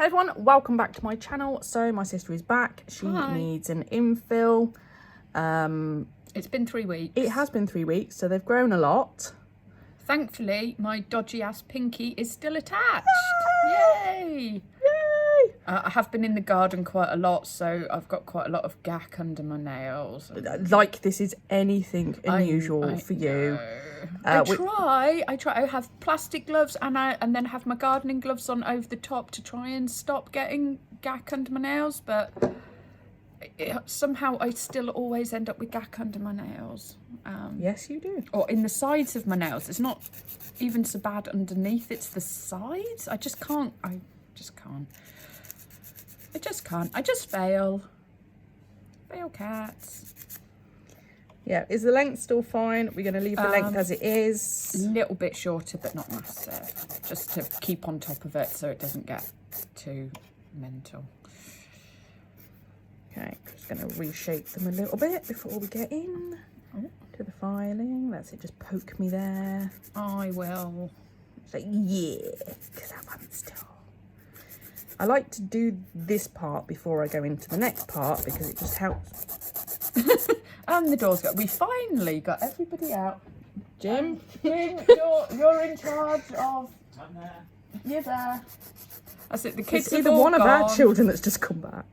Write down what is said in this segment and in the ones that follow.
Hey everyone, welcome back to my channel. So my sister is back. She needs an infill. It's been 3 weeks. It has been 3 weeks, so they've grown a lot. Thankfully, my dodgy ass pinky is still attached. Yay! Yay! I have been in the garden quite a lot, so I've got quite a lot of gack under my nails. Like this is anything unusual for you. I try. I have plastic gloves and then have my gardening gloves on over the top to try and stop getting gack under my nails, but somehow I still always end up with gack under my nails. Yes, you do. Or in the sides of my nails. It's not even so bad underneath, it's the sides. I just can't. I just fail. Fail cats. Yeah, is the length still fine? We're going to leave the length as it is. A little bit shorter, but not massive. Just to keep on top of it so it doesn't get too mental. Okay, just going to reshape them a little bit before we get in to the filing. That's it, just poke me there. I will. It's like, yeah, because I want still. I like to do this part before I go into the next part because it just helps. And the door's got. We finally got everybody out. Jim, you're in charge of. I'm there. You're there. That's it. The kids it's have either all one of our gone. children that's just come back.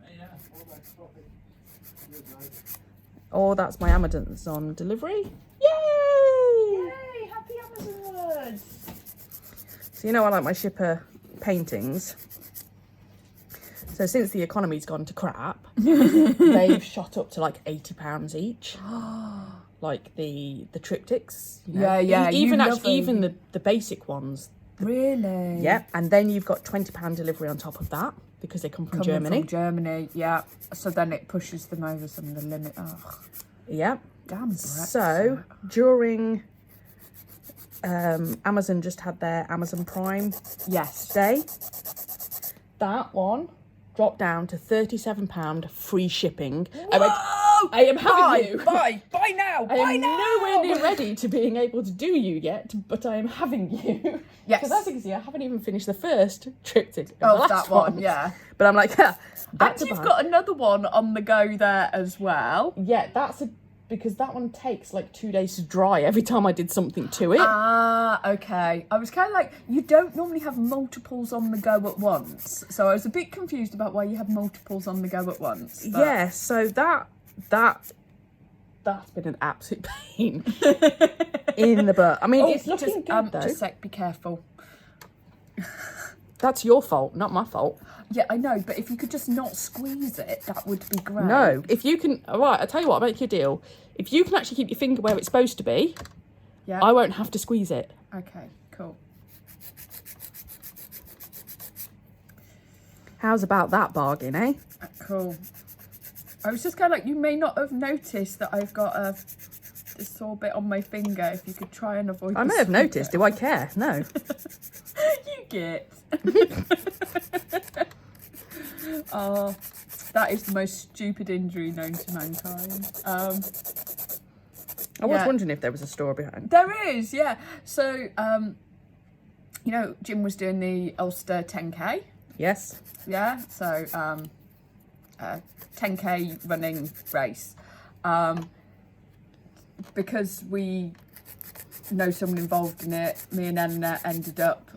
Or that's my Amazon delivery. Yay! Yay! Happy Amazon words. So you know I like my shipper paintings. So since the economy's gone to crap, they've shot up to like £80 each. Like the triptychs. You know? Yeah. Even actually, even the basic ones. Really? Yeah, and then you've got £20 delivery on top of that because they come from Germany. From Germany, yeah. So then it pushes them over some of the limit. Ugh. Yeah. Damn. So during Amazon just had their Amazon Prime Day. That one dropped down to £37 free shipping. Whoa! I am having you. Buy now. I am nowhere near ready to being able to do you yet, but I am having you. Yes. Because as you can see, I haven't even finished the first triptych. Oh, that one, yeah. But I'm like, that's And you've got another one on the go there as well. Yeah, because that one takes like 2 days to dry every time I did something to it. Ah, okay. I was kind of like, you don't normally have multiples on the go at once. So I was a bit confused about why you have multiples on the go at once. But... Yeah, so that's been an absolute pain in the butt. I mean, it's looking good though. Just a sec, be careful. That's your fault, not my fault. Yeah, I know, but if you could just not squeeze it, that would be great. No, if you can, all right, I'll tell you what, I'll make you a deal. If you can actually keep your finger where it's supposed to be, yeah, I won't have to squeeze it. Okay, cool. How's about that bargain, eh? Cool. I was just kind of like, you may not have noticed that I've got this sore bit on my finger. If you could try and avoid I may have noticed. Do I care? No. You get. Oh, that is the most stupid injury known to mankind. I was wondering if there was a story behind. There is, yeah. So, you know, Jim was doing the Ulster 10K. Yes. Yeah, so 10K running race. Because we know someone involved in it, me and Anna ended up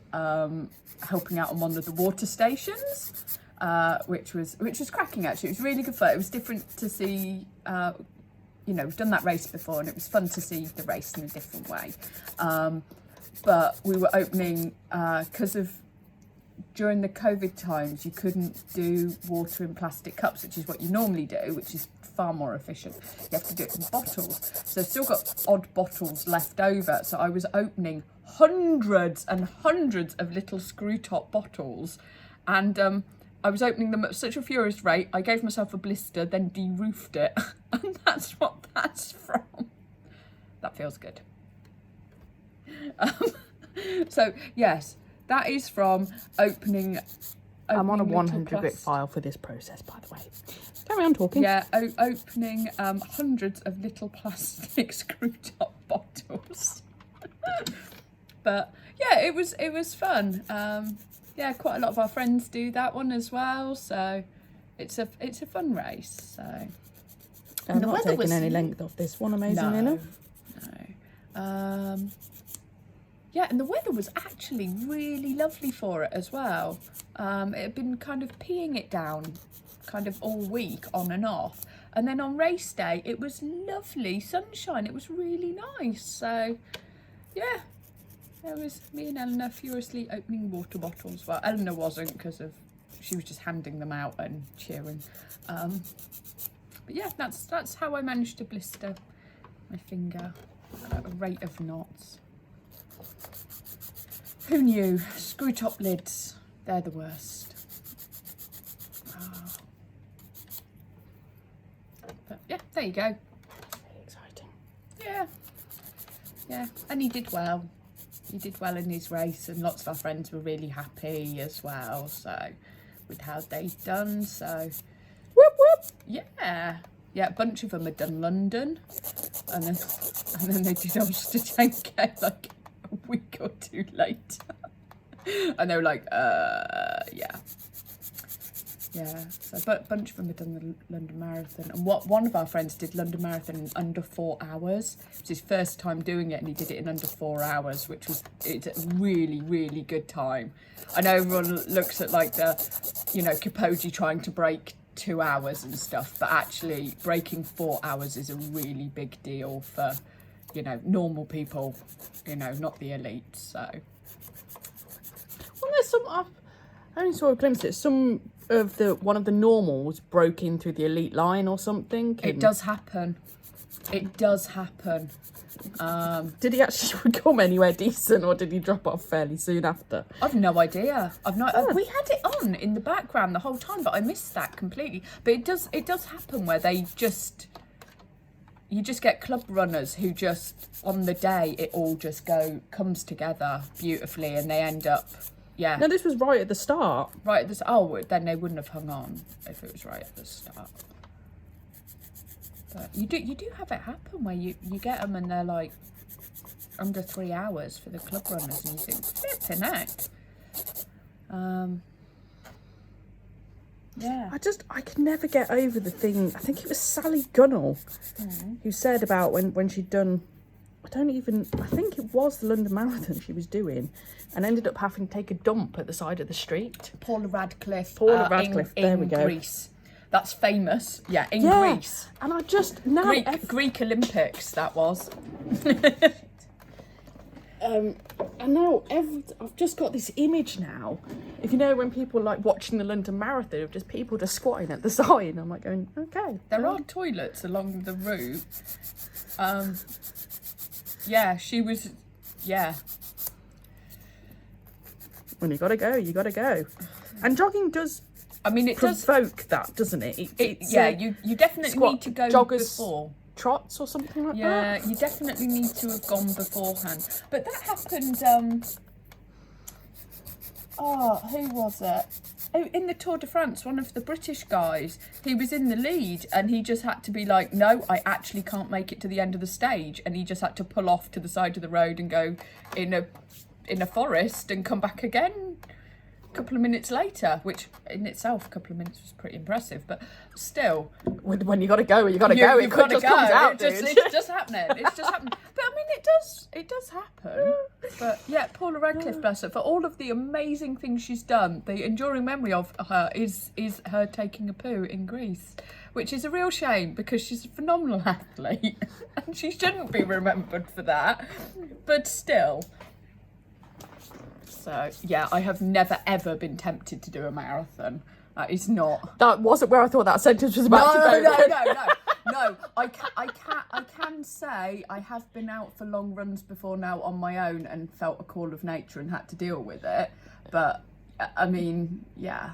helping out on one of the water stations, which was cracking actually. It was really good fun. It was different to see, you know, we've done that race before and it was fun to see the race in a different way. But we were opening, because of during the COVID times, you couldn't do water in plastic cups, which is what you normally do, which is far more efficient. You have to do it in bottles. So I've still got odd bottles left over. So I was opening hundreds and hundreds of little screw top bottles. And I was opening them at such a furious rate, I gave myself a blister, then de-roofed it. And that's what that's from. That feels good. So, yes, that is from opening I'm on a 100 grit file for this process, by the way. Carry on talking. Yeah, opening hundreds of little plastic screw top bottles. But yeah, it was fun. yeah, quite a lot of our friends do that one as well. So it's a fun race. So I'm the not weather taking was- any length off this one, amazingly enough. No. Yeah, and the weather was actually really lovely for it as well. It had been kind of peeing it down kind of all week on and off. And then on race day, it was lovely sunshine. It was really nice. So, yeah, there was me and Eleanor furiously opening water bottles. Well, Eleanor wasn't because she was just handing them out and cheering. But yeah, that's how I managed to blister my finger at a rate of knots. Who knew? Screw top lids, they're the worst. But yeah, there you go. Very exciting. Yeah, and he did well. He did well in his race, and lots of our friends were really happy as well. So, with how they'd done, so Whoop whoop. yeah, a bunch of them had done London, and then they did Ulster 10K like a week or two later, and they were like, yeah. So a bunch of them had done the London Marathon, and one of our friends did London Marathon in under 4 hours. It was his first time doing it, and he did it in under 4 hours, it's a really, really good time. I know everyone looks at like the, Kipchoge trying to break 2 hours and stuff, but actually breaking 4 hours is a really big deal for, normal people, not the elite. So. Well, there's some. I only saw a glimpse of it. Some of one of the normals broke in through the elite line or something. It does happen. It does happen. Did he actually come anywhere decent, or did he drop off fairly soon after? I've no idea. We had it on in the background the whole time, but I missed that completely. But it does happen where you just get club runners who just on the day it all just comes together beautifully, and they end up. Yeah. No, this was right at the start. Right at the oh, then they wouldn't have hung on if it was right at the start. But you do have it happen where you get them and they're like under 3 hours for the club runners, and you think flipping heck. Yeah. I could never get over the thing. I think it was Sally Gunnell who said about when she'd done. I think it was the London Marathon she was doing, and ended up having to take a dump at the side of the street. Paula Radcliffe. There we go. Greece. That's famous. Yeah, in Greece. And I just now Greek Olympics that was. And now I've just got this image now. If when people like watching the London Marathon of just people just squatting at the side, I'm like going, okay. There are toilets along the route. Yeah, she was. Yeah. When you gotta go, you gotta go. And jogging does. I mean, it provoke that, doesn't it? You definitely need to go joggers, before. Trots or something like that. Yeah, you definitely need to have gone beforehand. But that happened. Who was it? Oh, in the Tour de France, one of the British guys, he was in the lead and he just had to be like, no, I actually can't make it to the end of the stage. And he just had to pull off to the side of the road and go in a forest and come back again a couple of minutes later, which in itself, a couple of minutes was pretty impressive, but still. When you got to go, you got to go. It just comes out, dude. It's just happening. It's just happening. But I mean, it does happen. But yeah, Paula Radcliffe, bless her, for all of the amazing things she's done, the enduring memory of her is her taking a poo in Greece, which is a real shame because she's a phenomenal athlete and she shouldn't be remembered for that. But still. So yeah, I have never ever been tempted to do a marathon. That is not. That wasn't where I thought that sentence was about to go. No. I can say I have been out for long runs before now on my own and felt a call of nature and had to deal with it. But I mean, yeah,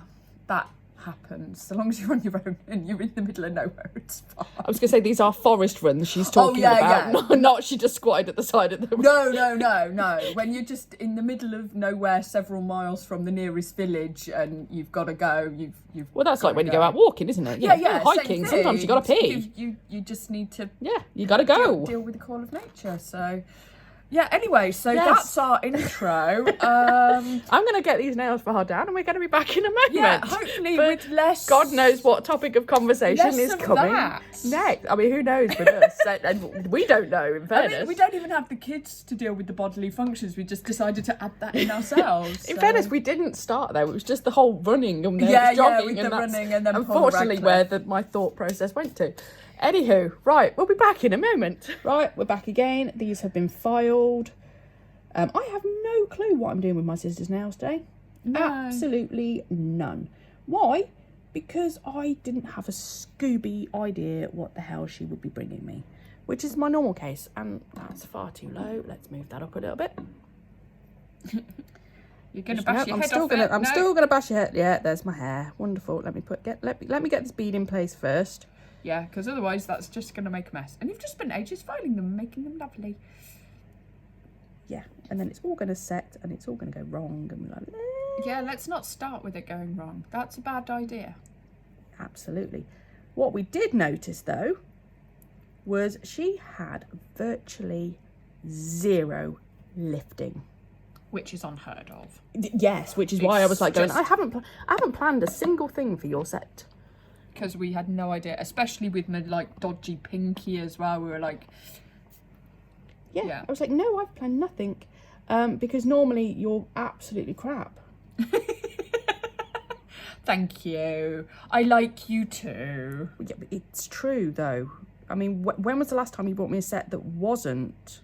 that happens. So long as you're on your own and you're in the middle of nowhere, it's fine. I was going to say these are forest runs she's talking about. Not she just squatted at the side of the road. No. When you're just in the middle of nowhere, several miles from the nearest village, and you've got to go. Well, that's like when you go out walking, isn't it? Yeah. Hiking. Sometimes you got to pee. You just need to. Yeah, you got to go. Deal with the call of nature. So, Yeah, anyway, so Yes. that's our intro. I'm going to get these nails filed down and we're going to be back in a moment. Yeah, hopefully But with less... God knows what topic of conversation less is of coming that. next. I mean, who knows with us? And we don't know, in I fairness. mean, we don't even have the kids to deal with the bodily functions. We just decided to add that in ourselves. In so. fairness, we didn't start though. It was just the whole running and then Yeah, jogging with and the that's running and then unfortunately where my thought process went to. Anywho, right, we'll be back in a moment. Right, we're back again. These have been filed. I have no clue what I'm doing with my sister's nails today. No. Absolutely none. Why? Because I didn't have a Scooby idea what the hell she would be bringing me, which is my normal case, and that's far too low. Let's move that up a little bit. You're gonna bash your I'm head still off gonna, it. I'm No. still gonna bash your head. Yeah, there's my hair. Wonderful. Let me get this bead in place first. Yeah, because otherwise that's just gonna make a mess. And you've just spent ages filing them, making them lovely. Yeah, and then it's all gonna set, and it's all gonna go wrong, and we're like, Yeah, let's not start with it going wrong. That's a bad idea. absolutely. What we did notice though was she had virtually zero lifting. Which is unheard of. Yes, which is why I was like going, just- I haven't planned a single thing for your set. Because we had no idea, especially with my like dodgy pinky as well. We were like, Yeah. I was like, no, I've planned nothing, because normally you're absolutely crap. thank you. I like you too. Yeah, but it's true though. I mean, when was the last time you bought me a set that wasn't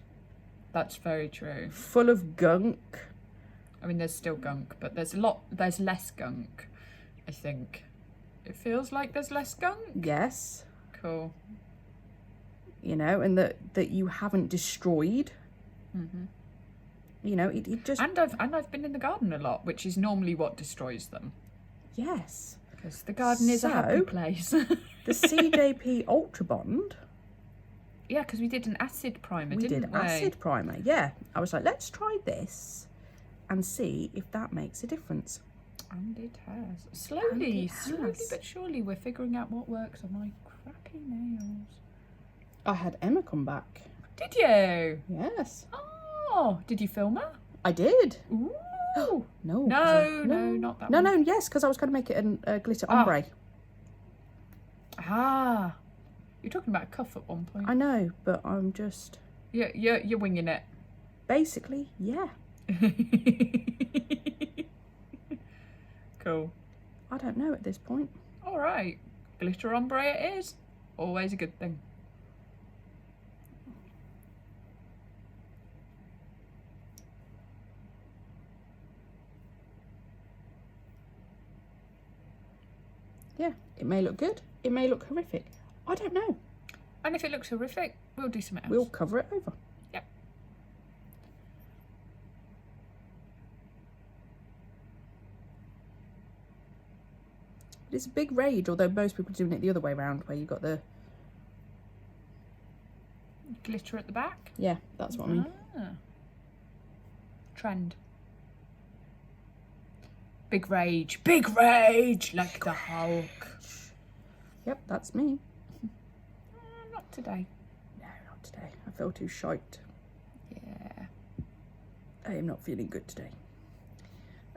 That's very true. full of gunk? I mean, there's still gunk, but there's less gunk, I think. It feels like there's less gunk. Yes. Cool. You know, and that you haven't destroyed. Mm-hmm. You know, it just... And I've been in the garden a lot, which is normally what destroys them. Yes. Because the garden is a happy place. The CJP Ultra Bond, Yeah, because we did an acid primer, we didn't did we? acid primer. Yeah. I was like, let's try this and see if that makes a difference. And it has. Slowly has. but surely we're figuring out what works on my crappy nails. I had Emma come back. Did you? Yes. Oh, did you film her? I did. Ooh. No. No, not that No, one. no, yes, because I was going to make it a glitter ombre. Ah. You're talking about a cuff at one point. I know, but I'm just... You're winging it. Basically, yeah. Cool. I don't know at this point. All right. Glitter ombre it is. Always a good thing. Yeah, it may look good. It may look horrific. I don't know. And if it looks horrific, we'll do something else. We'll cover it over. Yep. It's a big rage, although most people are doing it the other way around, where you've got the... Glitter at the back. Yeah, that's what I mean. Ah. Trend. Big rage, like the Hulk. Yep, that's me. Not today. No, not today. I feel too shite. Yeah. I am not feeling good today.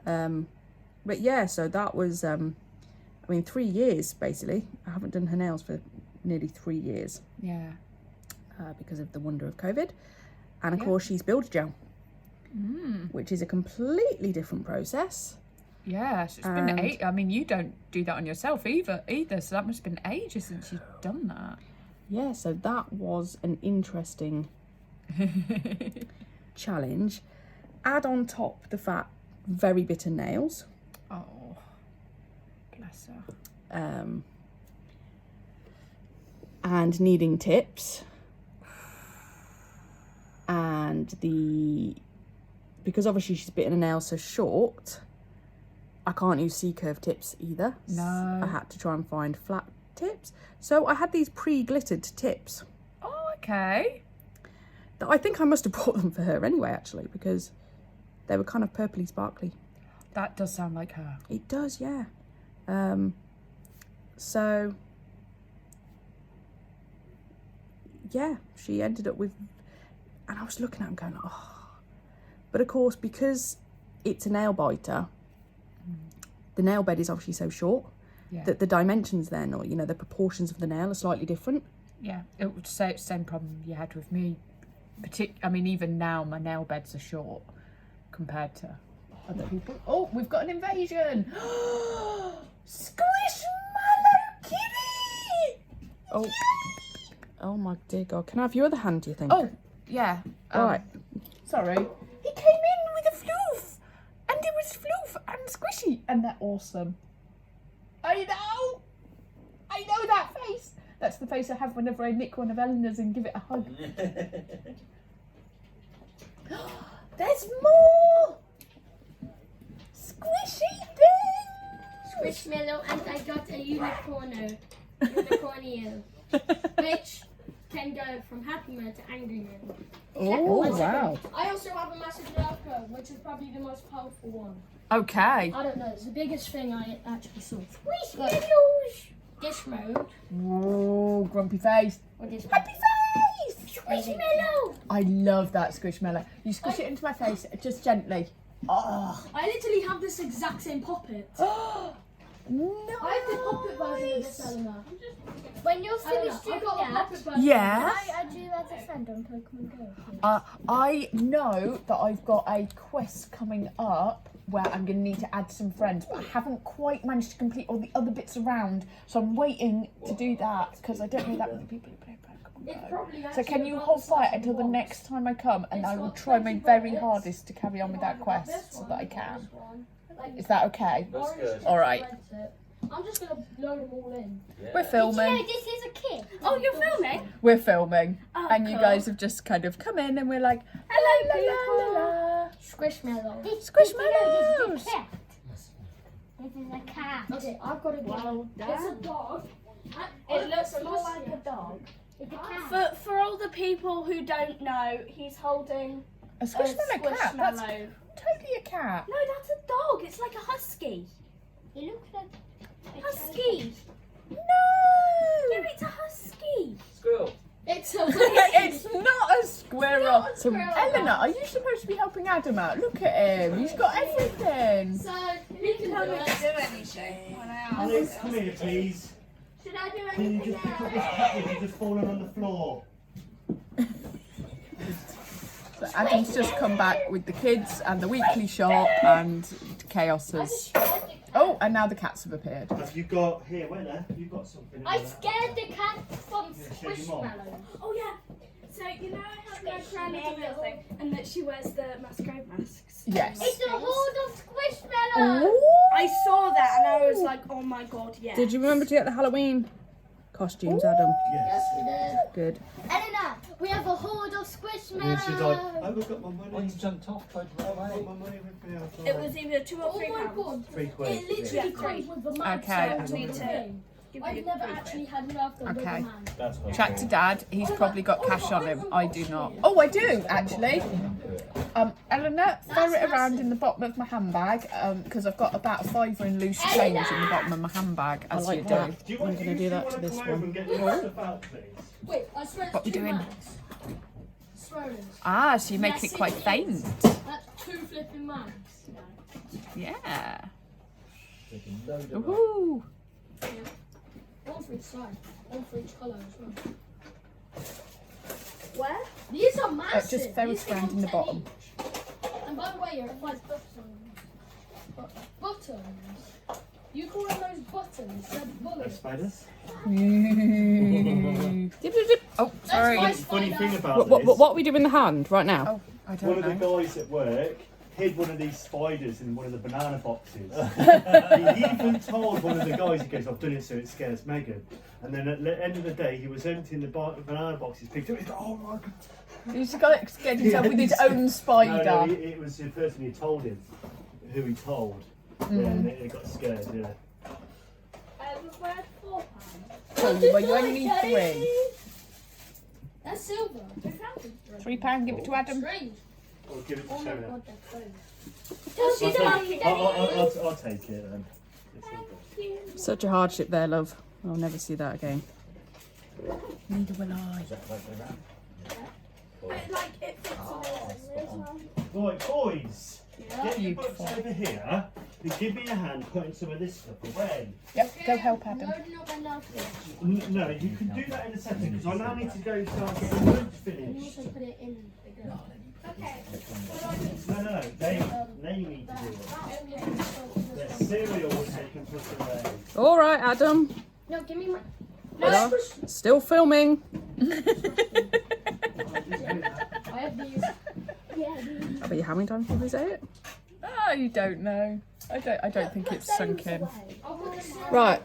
But yeah, so that was, I mean, 3 years, basically. I haven't done her nails for nearly 3 years. Yeah. Because of the wonder of COVID. And of Yeah. course, she's builder gel, Mm. which is a completely different process. Yes, it's been And- 8. I mean, you don't do that on yourself either. So that must have been ages since you've done that. Yeah, so that was an interesting challenge. Add on top the fact, very bitter nails. Oh, bless her. And needing tips. And because obviously she's bitten her nail so short, I can't use C-curve tips either. No. I had to try and find flat tips. So I had these pre-glittered tips. Oh, okay. That I think I must have bought them for her anyway, actually, because they were kind of purpley sparkly. That does sound like her. It does, yeah. So, yeah, she ended up with... And I was looking at them going, oh. But of course, because it's a nail biter, the nail bed is obviously so short that the dimensions then, or, you know, the proportions of the nail are slightly different. Yeah, it would say it's the same problem you had with me. I mean, even now my nail beds are short compared to other people. Oh, we've got an invasion! Squishmallow kitty! Oh, oh my dear God. Can I have your other hand, do you think? Oh, yeah. Right. Sorry. He came in with a floof! And it was floof and squishy. And they're awesome. I know that face! That's the face I have whenever I nick one of Eleanor's and give it a hug. There's more! Squishy things! Squishmallow, and I got a unicornio, which can go from happy mode to angry mode. Oh, wow. I also have a massive Velcro, which is probably the most powerful one. Okay. I don't know, it's the biggest thing I actually saw. Squishmallows! Dish mode. Whoa, grumpy face. Or dish mode. Happy face! Squishmallow! I love that squishmallow. You squish it into my face, just gently. Oh. I literally have this exact same poppet. No. I have the poppet version of this, Eleanor. When you're finished doing I've got a poppet version. Yes. I add you as a friend on Pokemon Go. I know that I've got a quest coming up where I'm going to need to add some friends, but I haven't quite managed to complete all the other bits around, so I'm waiting to do that because I don't know that many people who play Pokemon Go. So can you hold fire until the next time I come, and I will try my very hardest to carry on with that quest so that I can. Is that okay? That's good. All right. I'm just gonna load them all in. Yeah. We're filming. No, this is a kid. Oh, you're filming? We're filming, Oh, and you cool. guys have just kind of come in, and we're like, hello, la, la, la. Squishmallow. Squishmallows. This is a cat. This is a cat. Okay, I've got a dog. It's a dog. It looks more like a dog. It's a cat. For all the people who don't know, he's holding A a squishmallow cat. That's squishmallow. totally a cat. No, that's a dog. It's like a husky. It looks like a Husky. No. Yeah, it's a husky. Squirrel. It's a It's not a squirrel. So, Eleanor, are you supposed to be helping Adam out? Look at him. He's got everything. So, you can Tell do me it. to do anything when I ask. Alex, come here, please. Should I do Can you anything just pick now? up this cat which has just fallen on the floor? So Adam's just come back with the kids and the weekly shop, and chaos has. Oh, and now the cats have appeared. Have you got here? Wait there. You've got something. in I there. scared the cat from Yeah, show your mum. Squishmallow. Oh yeah. So you know I have my friend little thing, and that she wears the masquerade masks. Yes. It's a horde of Squishmallows. I saw that and I was like, oh my god, yeah. did you remember to get the Halloween costumes, Adam? Yes. We did. Good. Eleanor, we have a horde of Where's your dog? Squishmallows. I've got my money. Once jumped off, tried to I've run got away. my money with me. I thought. It was either £2 or Oh £3. my god. £3. It literally comes with the man. Okay. So Need to give I've you never £3. actually had nerf with Okay. a man. That's quite Chat to cool. Dad. He's probably got cash on him. I do not. Oh, I do actually. Eleanor, throw it around in the bottom of my handbag because I've got about a £5 in loose change in the bottom of my handbag, as like you do. that. Do you I'm want gonna do that wanna to this come over one. and get your stuff out, please? Wait, I swear it's What we two doing? mans. Swearing. Ah, so you're making Yes, it quite it faint. is. That's two flipping mans. Yeah. Taking a load of Woohoo. One for each side. One for each colour as well. Where? These are massive. Just ferrous These are round in the 10 bottom. each. And by the way, you're like buttons. Buttons. You call them those buttons? They're bullets. Spiders? Dip, dip, dip. Oh, sorry. my Funny spider. thing about What are we doing in the hand right now? Oh, I one don't of the know. guys at work hid one of these spiders in one of the banana boxes. He even told one of the guys, he goes, I've done it so it scares Megan. And then at the end of the day, he was emptying the banana boxes, picked it up, he's like, oh my god. He's got to scared himself with his own spider. No, it was the person who told him, who he told. Yeah, and it got scared, yeah. Where's £4? Cool, well, you only need 3. That's silver. £3, give it to Adam. Strange. Or give it to Oh my Sarah. god, they're closed. I'll take it then. It's all good. Such a hardship there, love. I'll never see that again. Neither will I. Is that like the round? it fits amazingly as well. Right, boys. Get your books Beautiful. over here and give me a hand putting some of this stuff away. Yep, go help Adam. Loading up my luggage. No, you can do that in a second because I now need to go start getting lunch And finished. also put it in the gun. Okay. No, they need to do it. Their cereal which they can put away. All right, Adam. No, give me my. Yeah. Still filming. I have these. Yeah, these. Are you having time to say it? Oh, you don't know. I don't think it's sunk in. Right.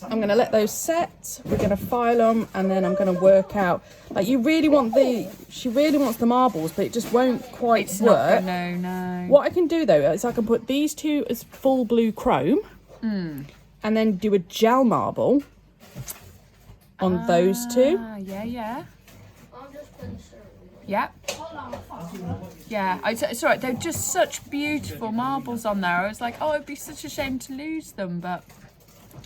I'm going to let those set. We're going to file them, and then I'm going to work out. Like, you really want she really wants the marbles, but it just won't quite work. No. What I can do though is I can put these two as full blue chrome, and then do a gel marble on those two. Yeah. I'm just putting syrup. Yep. Yeah, it's alright. They're just such beautiful marbles on there. I was like, oh, it'd be such a shame to lose them, but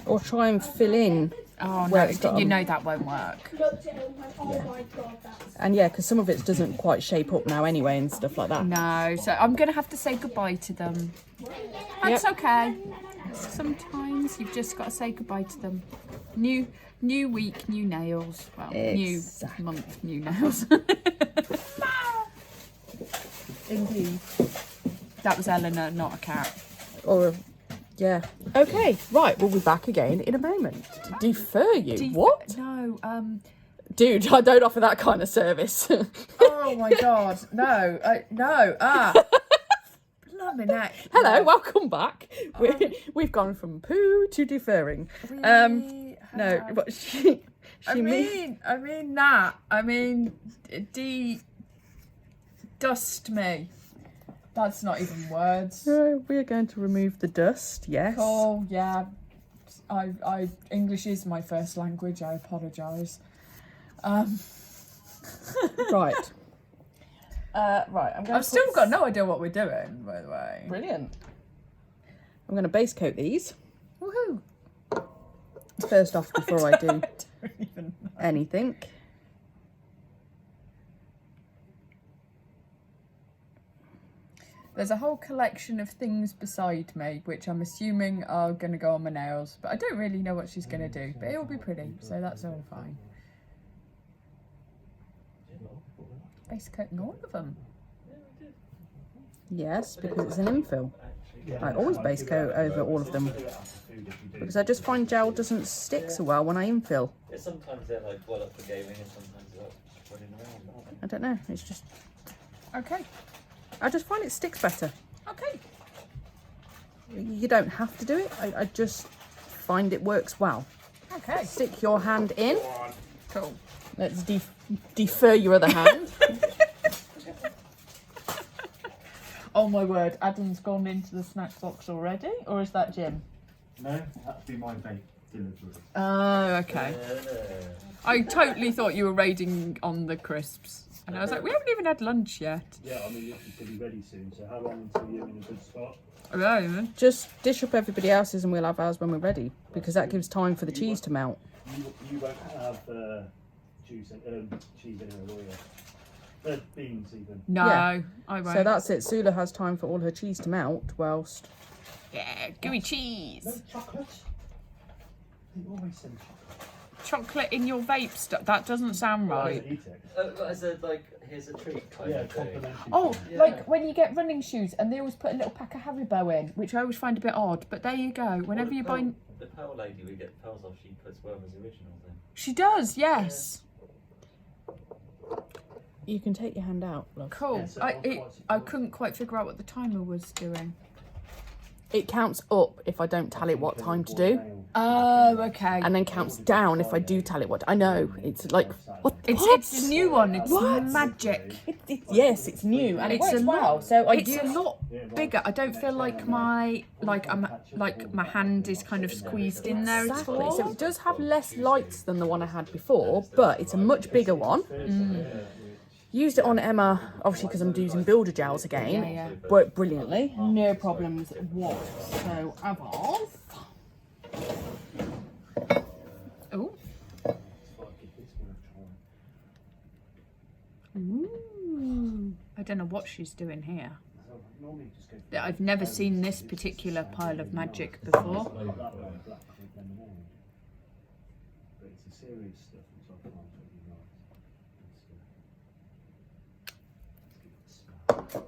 Or try and fill in. oh Where no, it's got you 'em. know that won't work. Looked at it and went, oh my god, that's. And yeah, because some of it doesn't quite shape up now anyway and stuff like that. No, so I'm gonna have to say goodbye to them. That's okay. Sometimes you've just got to say goodbye to them. New week, new nails. Well, Exactly. new month, new nails. Indeed. That was Eleanor, not a cat. Or, yeah. Okay, right. We'll be back again in a moment. Defer you. What? No. Dude, I don't offer that kind of service. Oh my God. No. No. Blimey neck. Hello, welcome back. We've gone from poo to deferring. No, but she I mean that. I mean, dust me. That's not even words. We are going to remove the dust. Yes. Oh yeah. I English is my first language. I apologise. Right. Right. I'm going. I've still got no idea what we're doing, by the way. Brilliant. I'm going to base coat these Woohoo! first off before I do Don't even know. anything. There's a whole collection of things beside me, which I'm assuming are going to go on my nails, but I don't really know what she's going to do. But it will be pretty, so that's all fine. Base coating all of them. Yes, because it's an infill. I always base coat over all of them because I just find gel doesn't stick so well when I infill. Yeah, sometimes they're like well up for gaming and sometimes they're running around, aren't they? I don't know. It's just Okay. I just find it sticks better. Okay. You don't have to do it. I just find it works well. Okay. Stick your hand in. Cool. Let's defer your other hand. Oh my word, Adam's gone into the snack box already, or is that Jim? No, that'd be my vape delivery. Oh, okay. I totally thought you were raiding on the crisps. And I was like, we haven't even had lunch yet. Yeah, I mean, this is going to be ready soon, so how long until you're in a good spot? Oh, Just dish up everybody else's and we'll have ours when we're ready because that gives time for the cheese to melt. You won't have cheese anywhere, will you? Beans even. no, Yeah. I won't. So that's it. Sula has time for all her cheese to melt whilst... Yeah, gooey cheese. No chocolate? They always send chocolate. Chocolate in your vape stuff. That doesn't sound right. Eat it. As a, like, here's a treat kind Yeah, of thing. complimentary. Oh, Yeah. like when you get running shoes and they always put a little pack of Haribo in, which I always find a bit odd. But there you go. Whenever you buy, The Pearl lady we get pearls off, she puts Werther's originals in. she does. Yes. You can take your hand out, look. Cool. Yeah, so I what's it I called? couldn't quite figure out what the timer was doing. It counts up if I don't tell it what time to do, Oh, okay. and then counts down if I do tell it what. I know it's like what? It's a new one. It's What? magic. Yes, it's new and It's it works a lot. well. So I It's do. a lot bigger. I don't feel like my my hand is kind of squeezed in there at Exactly. all. So it does have less lights than the one I had before, but it's a much bigger one. Used it on Emma, obviously because I'm using builder gels again. Yeah. Worked brilliantly. No problems whatsoever. Oh. Ooh. I don't know what she's doing here. So normally you just go for I've never seen this particular pile of magic before. black with lemonade. But it's the serious stuff which I find really nice. Let's give it a smell.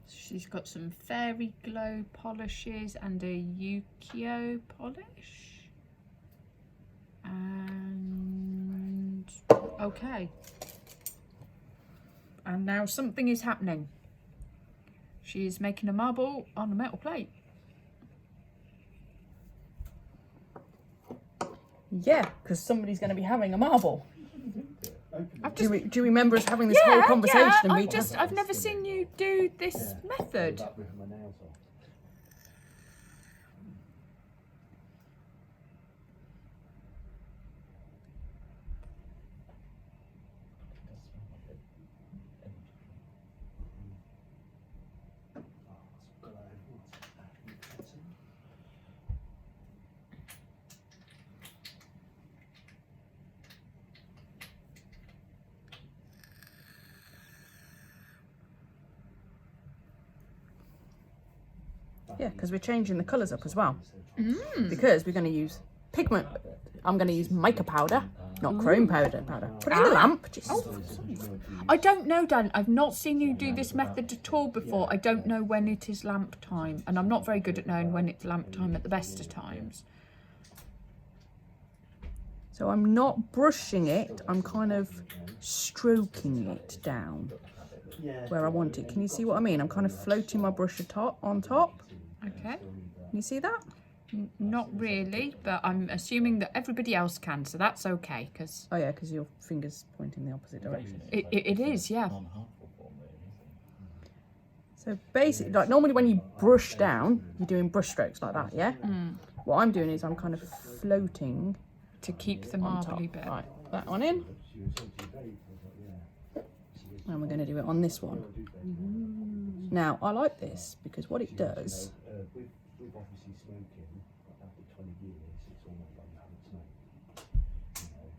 She's got some Fairy Glow polishes and a Yukio polish. And okay. And now something is happening. She is making a marble on a metal plate. Yeah, because somebody's going to be having a marble. I've Do just, you remember us having this whole conversation? yeah, and we I've never seen you do this method. That with my nails off. Yeah, because we're changing the colours up as well. Because we're going to use pigment. I'm going to use mica powder, not chrome powder. Put it in the lamp. Just... I don't know, Dan. I've not seen you do this method at all before. I don't know when it is lamp time, and I'm not very good at knowing when it's lamp time at the best of times. So I'm not brushing it. I'm kind of stroking it down where I want it. Can you see what I mean? I'm kind of floating my brush on top. Okay. Can you see that? Not really, but I'm assuming that everybody else can, so that's okay, because Oh yeah, because your finger's pointing the opposite direction. it is, yeah. Non-harmful form, really, isn't So basically, like normally when you brush down, you're doing brush strokes like that, yeah? What I'm doing is I'm kind of floating To keep the on top. marbly bit. Right, that one in. And we're going to do it on this one. Now, I like this because what it does... With obviously smoking, after 20 years, it's almost like you haven't smoked.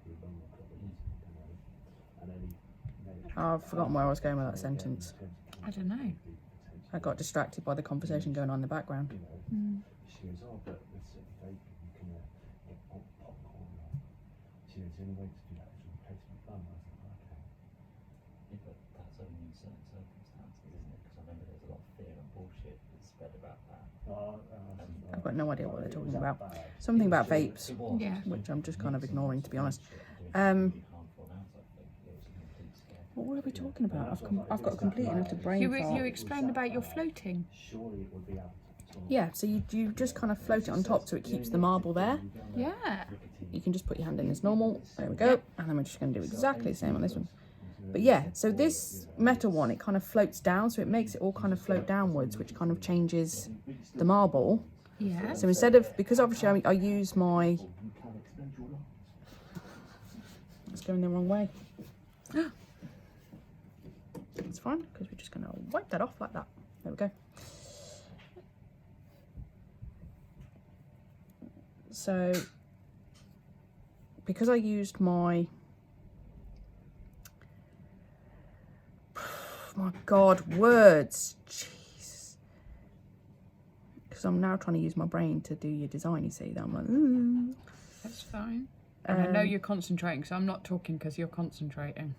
We've done a couple of years, and then I've forgotten where I was going with that sentence. I don't know. I got distracted by the conversation going on in the background. she goes, oh, but with certain vaping, you can get popcorn. She goes, the only way to do that is replacement bun. I was like, okay. Yeah, but that's only in certain circumstances, isn't it? Because I remember there's a lot of fear and bullshit that's spread about that. I've got no idea what they're talking about. Something about vapes, Yeah. which I'm just kind of ignoring, to be honest. What were we talking about? I've got a complete and utter brain fart. You explained about your floating. Surely it would be able to. Yeah, so you just kind of float it on top so it keeps the marble there. Yeah. You can just put your hand in as normal. There we go. And then we're just going to do exactly the same on this one. But yeah, so this metal one, it kind of floats down, so it makes it all kind of float downwards, which kind of changes the marble. Yeah. So instead of, because obviously I use my... It's going the wrong way. It's fine, because we're just going to wipe that off like that. There we go. So, because I used my... My God, words. Jeez. Because I'm now trying to use my brain to do your design, you see. That I'm like, ooh. That's fine. And I know you're concentrating, so I'm not talking because you're concentrating.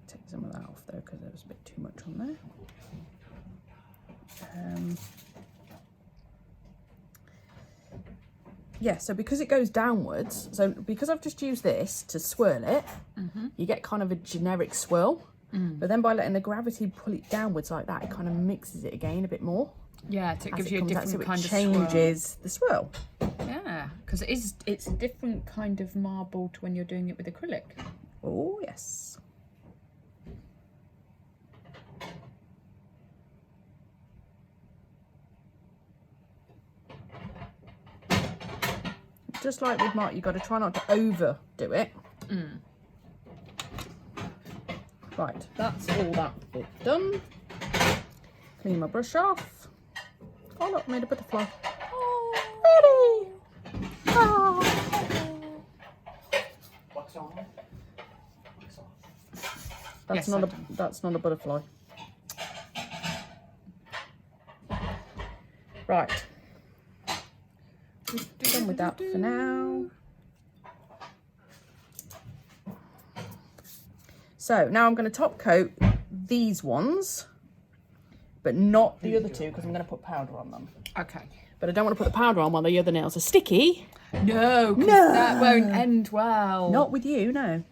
Take some of that off though, because there was a bit too much on there. Yeah, so because it goes downwards, so because I've just used this to swirl it, you get kind of a generic swirl. But then by letting the gravity pull it downwards like that, it kind of mixes it again a bit more. Yeah, so it as gives it you a comes out, different so kind it of swirl. changes the swirl. Yeah, because it's a different kind of marble to when you're doing it with acrylic. Oh, yes. Just like with Mark, you've got to try not to overdo it. Right, that's all that bit done. Clean my brush off. On Oh look, I made a butterfly. Oh, ready. Oh. Wax on. Wax off. That's Yes, not I've a done. that's not a butterfly. Right. Done with that for now. So now I'm going to top coat these ones, but not the other two because I'm going to put powder on them. Okay. But I don't want to put the powder on while the other nails are sticky. No, 'cause No. that won't end well. Not with you, no.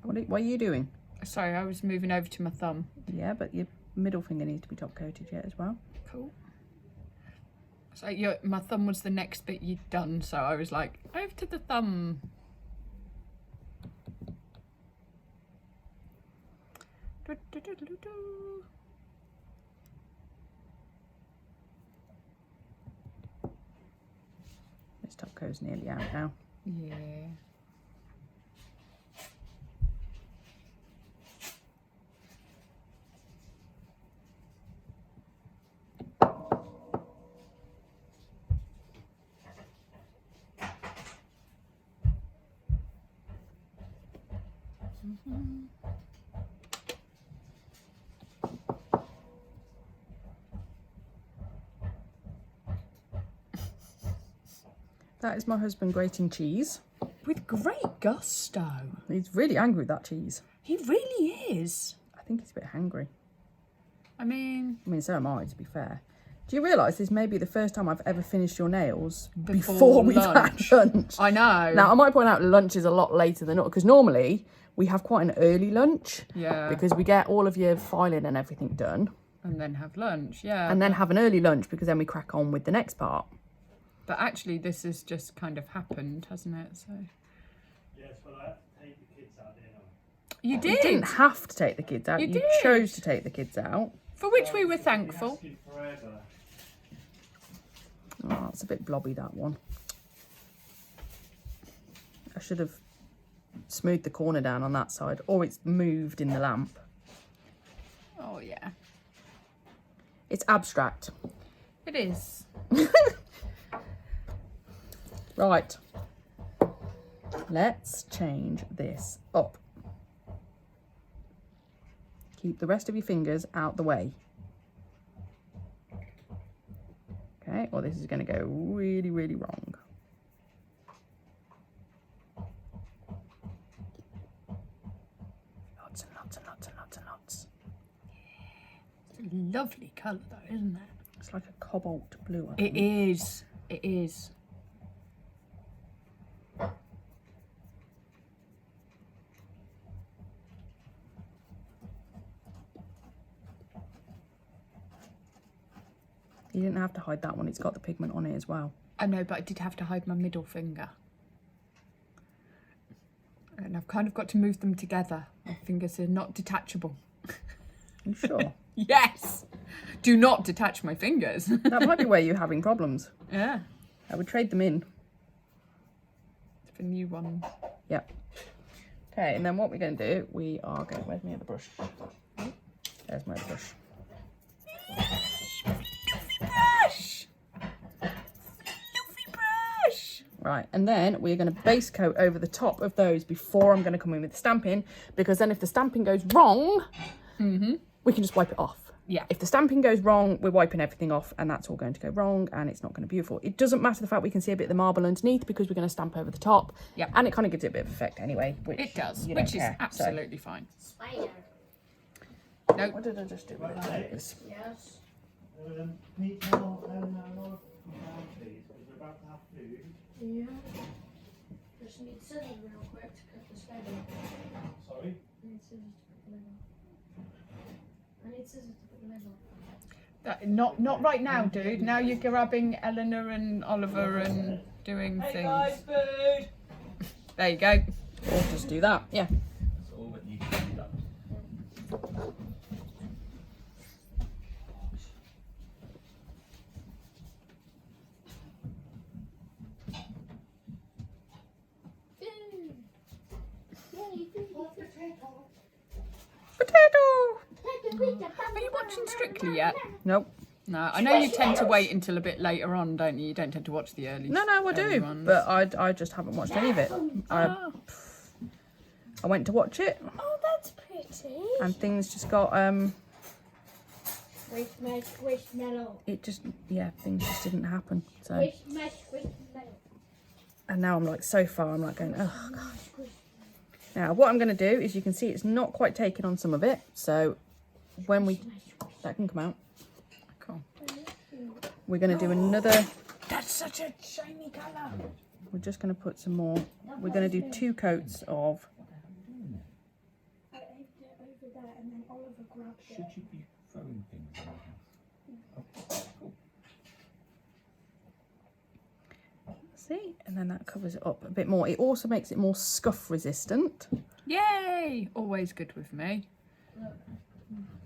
What are you doing? Sorry, I was moving over to my thumb. Yeah, but your middle finger needs to be top coated yet as well. Cool. So my thumb was the next bit you'd done, so I was like, over to the thumb. This top coat's nearly out now. Yeah. That is my husband grating cheese. With great gusto. He's really angry with that cheese. He really is. I think he's a bit hangry. I mean, So am I, to be fair. Do you realise this may be the first time I've ever finished your nails Before before we've lunch. had lunch? I know. Now, I might point out lunch is a lot later than not, because normally we have quite an early lunch. Yeah. Because we get all of your filing and everything done. And then have lunch, yeah. And then have an early lunch because then we crack on with the next part. But actually, this has just kind of happened, hasn't it? So Yes, well, I have to take the kids out, didn't I? you You did, didn't have to take the kids out. You You did. chose to take the kids out. for which we were Been thankful. asking forever. Oh, it's a bit blobby, that one. I should have smoothed the corner down on that side, or it's moved in the lamp. Oh yeah, It's abstract. it is. Right. Let's change this up. Keep the rest of your fingers out the way. Okay, or this is going to go really, really wrong. Lots and lots and lots and lots and lots. It's a lovely colour though, isn't it? It's like a cobalt blue. I It think. is. It is. You didn't have to hide that one. It's got the pigment on it as well. I know, but I did have to hide my middle finger. And I've kind of got to move them together. My fingers are not detachable. You sure? Yes! Do not detach my fingers. That might be where you're having problems. Yeah. I would trade them in. It's for new ones. Yep. Okay, and then what we're going to do, we are going... Where's my other brush? There's my other brush. Brush! Fluffy brush! Right, and then we're going to base coat over the top of those before I'm going to come in with the stamping, because then if the stamping goes wrong, we can just wipe it off. Yeah. If the stamping goes wrong, we're wiping everything off, and that's all going to go wrong, and it's not going to be beautiful. It doesn't matter the fact we can see a bit of the marble underneath, because we're going to stamp over the top. Yep. And it kind of gives it a bit of effect anyway. Which It does, you don't which is care. So, absolutely fine. Spider. No, what did I just do with it? Yes. Need to know Eleanor please, because we're about to have food. Yeah. Just need scissors real quick to cut this lid off. Sorry? I need scissors to put the lid on. I need scissors to put the lid on. not right now, dude. Now you're grabbing Eleanor and Oliver and doing things. food! There you go. Or just do that, yeah. That's all that needs to be done. Are you watching Strictly yet? Nope. No, I know you tend to wait until a bit later on, don't you? You don't tend to watch the early. No, I early do, ones. but I just haven't watched any of it. I went to watch it, Oh, that's pretty. and things just got Squishmallow. it just things just didn't happen. So, Squishmallow. and now I'm like, so far I'm like going, oh god. Now what I'm going to do is, you can see it's not quite taken on some of it. So when that can come out, Cool. we're going to do another. That's such a shiny colour. We're just going to put some more. We're going to do 2 coats of. I ate it over there and then Oliver grabbed it. Should you be throwing things in the house? Okay, cool. See, and then that covers it up a bit more. It also makes it more scuff resistant. Yay! Always good with me.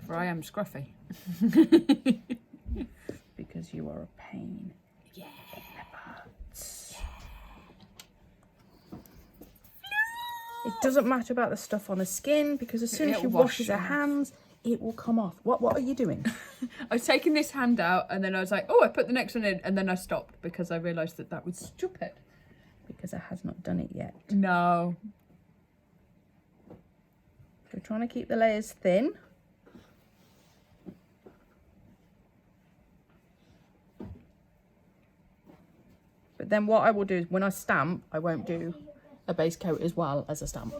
For I am scruffy. Because you are a pain. Yeah. It doesn't matter about the stuff on the skin, because as soon as It'll she wash washes her off. hands, it will come off. What are you doing? I was taking this hand out and then I was like, oh, I put the next one in, and then I stopped because I realised that was stupid. Because it has not done it yet. No. We're trying to keep the layers thin. But then what I will do is, when I stamp, I won't do a base coat as well as a stamp.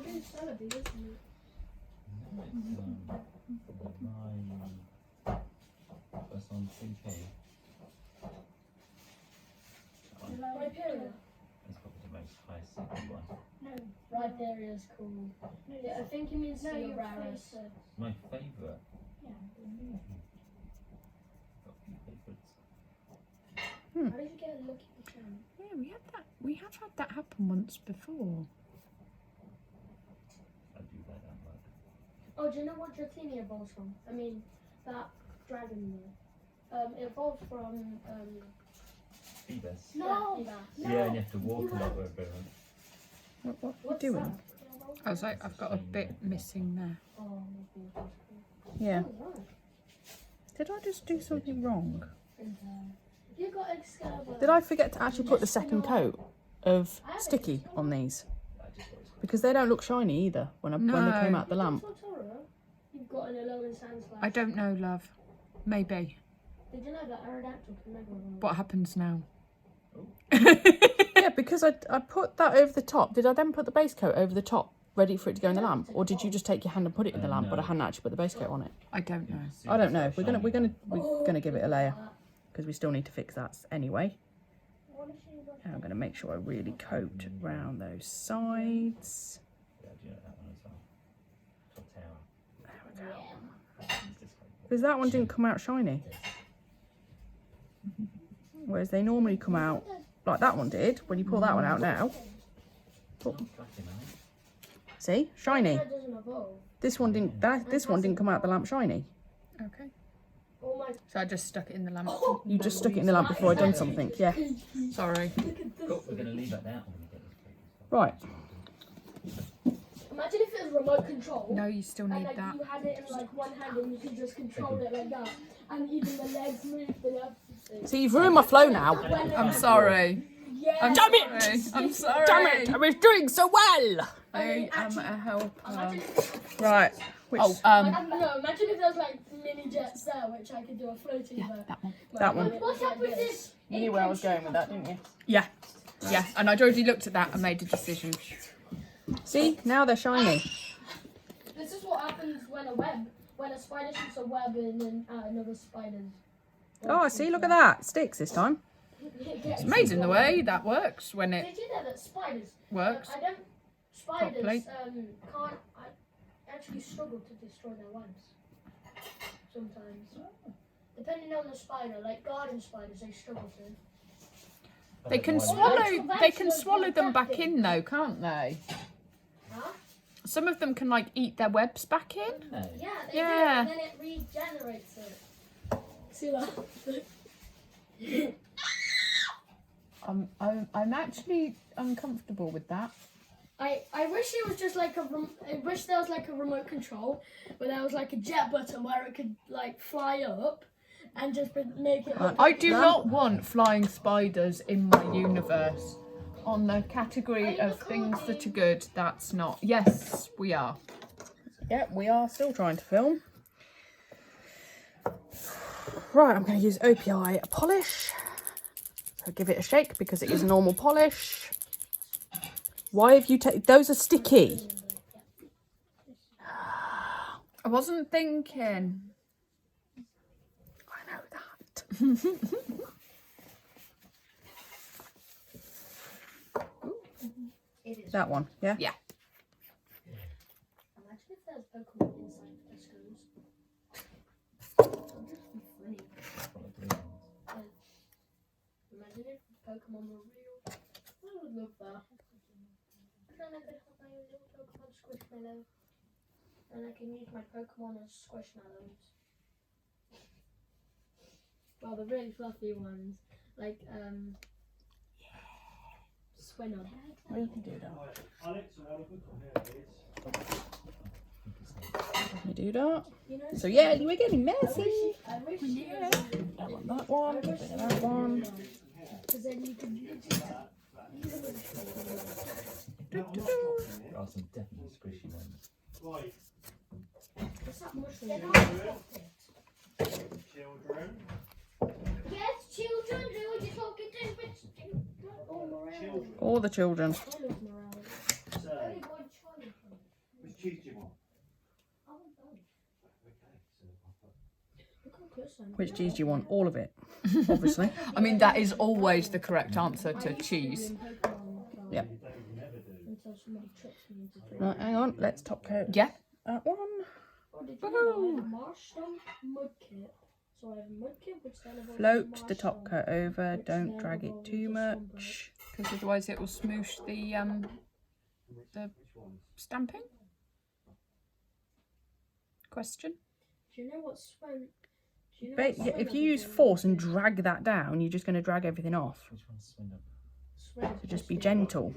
That's on 2K. Hyperion. That's probably the most high second one. Rhyperion is cool. Yeah, I think it means No, the your rarest. face. My favourite. Yeah. Got a few favourites. How did you get a look at the channel? Yeah, we have had that happen once before. I do like that one. Oh, do you know what Dratini evolves from? I mean, that dragon there. It evolves from, Phoebus. No! Yeah, and you have to walk a lot with it. What are you What's doing? that? I was like, I've got a bit missing there. Oh, Yeah. oh, right. Did I just do something wrong? You got Excalibur. Did I forget to actually put the second coat of sticky on these? I just thought it was Because they don't look shiny either when they came No. out the lamp. You've got an alone sand slash. I don't know, love. Maybe. Did you know that Aerodactyl can never evolve? What happens now? Yeah, because I put that over the top. Did I then put the base coat over the top, ready for it to go in the lamp, or did you just take your hand and put it in the lamp, but I hadn't actually put the base coat on it? I don't know. I don't know. We're gonna give it a layer, because we still need to fix that anyway. And I'm gonna make sure I really coat around those sides. Yeah, do you know that one as well? Top tower. There we go. It's this one. Because that one didn't come out shiny, whereas they normally come out like that one did. When you pull that one out now, Cracking, aren't see, shiny. That doesn't evolve. This one didn't. This one didn't come out the lamp shiny. Okay. Oh my. So I just stuck it in the lamp. You just stuck it in the lamp before I done something. Yeah. Sorry. Cool, we're going to leave that there. I'm going to get this plate. Right. Imagine if it was remote control. No, you still And need like that. you had it in like one hand and you could just control it like that, and even the legs moved and everything. See, you've ruined my flow now. I'm sorry. Yeah. I'm Damn it! sorry. I'm sorry. Damn it! I was doing so well. I am a helper. Imagine, Right. Which, Oh, no, imagine if there was like mini jets there, which I could do a floating. yeah, but- that one. That one. What's up with this? you knew where I was going with that, didn't you? Yeah, yeah. And I'd already looked at that and made a decision. See, now they're shiny. This is what happens when a spider shoots a web in another spider's. Oh, I see. Look at that. Sticks this time. It's Amazing the way that works when it Did you know that spiders? works. I don't. Spiders Properly. can't actually struggle to destroy their webs. Sometimes, depending on the spider, like garden spiders, they struggle to. They can swallow them back in though, can't they? Huh? Some of them can like eat their webs back in. No. Yeah, they Yeah. do, and then it regenerates it. See that? I'm actually uncomfortable with that. I wish it was just like I wish there was like a remote control, where there was like a jet button where it could like fly up and just make it. I do not want flying spiders in my universe. On the category of things that are good, that's not. Yes, we are. Yeah, we are still trying to film. Right, I'm going to use OPI polish. So give it a shake because it is normal polish. Why have you taken... Those are sticky. I wasn't thinking. I know that. That one, yeah? Yeah. Imagine if there's Pokemon inside Tesco's. That would just be funny. Imagine if Pokemon were real. I would love that. Then I could have my own little Pokemon Squishmallow. And I can use my Pokemon as Squishmallows. Well, the really fluffy ones. Like, Swinub. We can do that. Let me do that. You know, So yeah, you were getting messy. I wish I want that one, get rid of that one. because then you could use that. There are some definitely squishy ones. Right, What's that mushroom? children. Yes, children, who are you talking to? Oh, Morale. Children. All the children. I love Morale. So, Only one Charlie. which cheese do you want? I want both. Okay, so I'll put Look how close I am. Which cheese do you want? All of it, obviously. I mean, that is always the correct answer to cheese. Yep. Until somebody tricks me into three. Right, hang on. Let's top coat Yeah. that one. Oh, did you know I have a Marshstone mud kit? So I have a mud kit which then evolves Float into the top Marshstone, coat over. which Don't then drag it evolves too into Sunbird. much. Because otherwise it will smoosh the which ones? stamping. Question. Do you know what Swen? Do you know But what yeah, if Swen you ever use did? force and drag that down, you're just going to drag everything off. Which one's Swindon? Swen So just be did. gentle.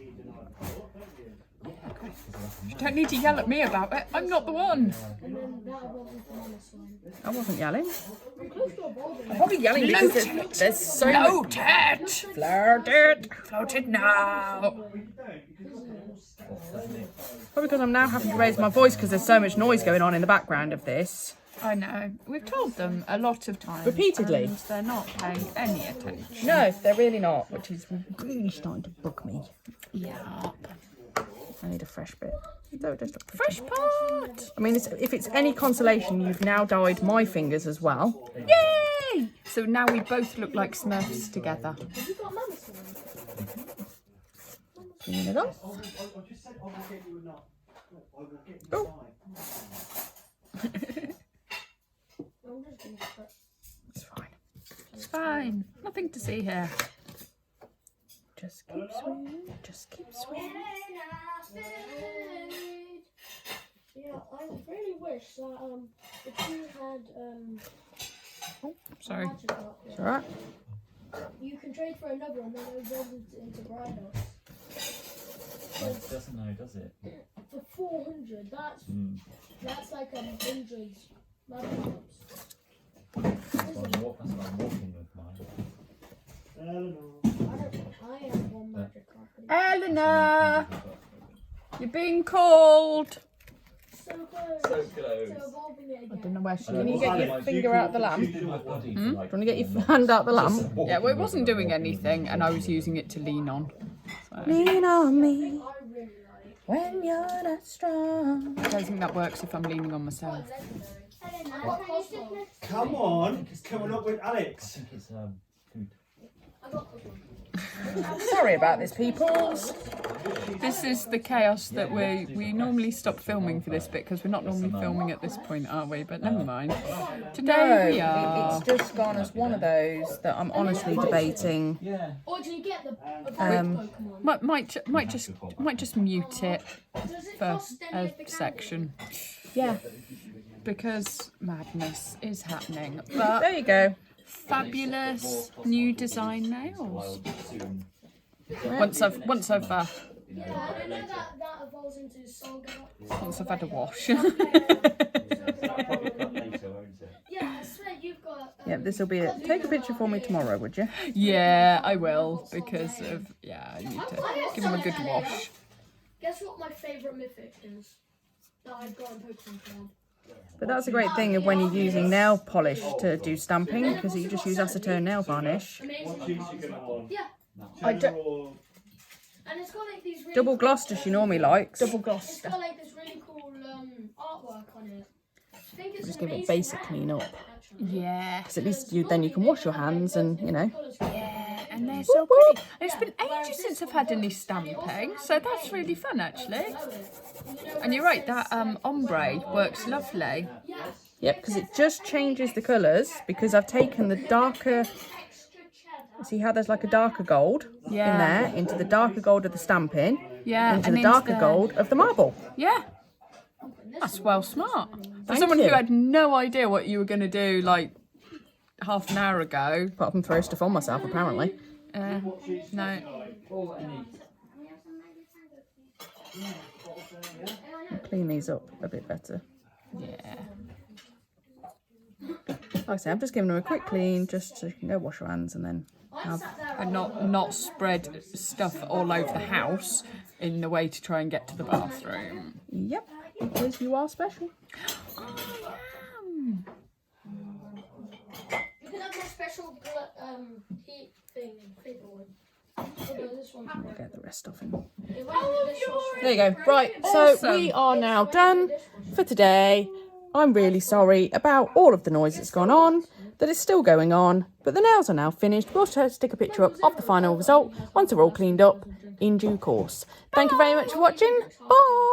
You don't need to yell at me about it. I'm not the one. And then that evolves into Mama Swen. I wasn't yelling. I'm close to evolving. I'm probably yelling because there's so much. Float it! Float it. Float it now! Probably because I'm now having to raise my voice because there's so much noise going on in the background of this. I know. We've told them a lot of times. Repeatedly. And they're not paying any attention. No, they're really not, which is really starting to bug me. Yeah. I need a fresh bit. That would just look pretty. Fresh pot! I mean, if it's any consolation, you've now dyed my fingers as well. Yay! So now we both look like Smurfs together. Have you got Mama Swen? Clean it up. I just said I will get you a nut. Look, I will get you Oh. five. I'm just gonna put. It's fine. It's fine. Nothing to see here. Just keep swinging. Just keep swinging. Yeah, I really wish that if you had Sorry. magic up It's here, alright. you can trade for another and then it evolves into Bridal. Well, it doesn't know, does it? For 400, that's like 100 magic ups. That's why I'm walking with mine. Eleanor. I have one magic carpet. Eleanor! You're being called! So close. So close. So evolving it I again. don't know where she Can you is. get your finger out the lamp? She's in my body for like, Do you want to get your hand out the lamp? Yeah, well, it wasn't doing anything, and I was using it to lean on. So Lean on me I really like. when you're not strong. I don't think that works if I'm leaning on myself. Legendary. I got Cosmo. Come on, coming up with I Alex. think it's food. I got Cosmo. Sorry about this, peoples. This is the chaos that we normally stop filming for this bit because we're not normally filming at this point, are we? But never mind. No, Today we are. it's just gone as one of those that I'm honestly debating. Yeah. Or do you get the Pokemon? Might just mute it Does it for cost any a of the section Yeah, because madness is happening. there But you go. fabulous new design nails. Soon. Once I've You know, Yeah, I know later. that evolves into soul Once I've had a wash. So that'll probably come later, won't it? Yeah, I swear you've got. Yeah, this will be it. Take a picture for me tomorrow, would you? Yeah, I will, because of, I need to give them a good wash. Guess what my favourite mythic is that I've got in Pokemon Card? But that's a great thing of when you're using nail polish to do stamping, because you just use acetone nail varnish. What Amazing. cheese you gonna want? Yeah, I Cheddar don't- or and it's got like these really Double Gloucester she normally likes. Double It's Gloucester. got like this really cool artwork on it. I think it's Just an give it a amazing basic brand, clean up. actually. Yeah. Because at least then you can wash your hands and, you know. And they're so pretty. And it's been ages since I've had any stamping, so that's really fun actually. And you're right, that ombre works lovely. Yep, because it just changes the colours, because I've taken the darker, see how there's like a darker gold in there, into the darker gold of the stamping, Yeah, into and the darker the- gold of the marble. Yeah. That's well smart. For Thank someone you. who had no idea what you were going to do like half an hour ago. Apart from throw stuff on myself, apparently. No. Clean these up a bit better. Yeah. Like I say, I'm just giving them a quick clean, just so you can go wash your hands and then have. And not spread stuff all over the house in the way to try and get to the bathroom. Yep, because you are special. You can have my special heat thing in paperwood. This one's great. Get the rest off in. It went in the dishwasher. There you go. Right, so Awesome. we are now done for today. I'm really sorry about all of the noise that's gone on, that is still going on, but the nails are now finished. We'll stick a picture up of the final result once they're all cleaned up in due course. Thank you very much for watching. Bye!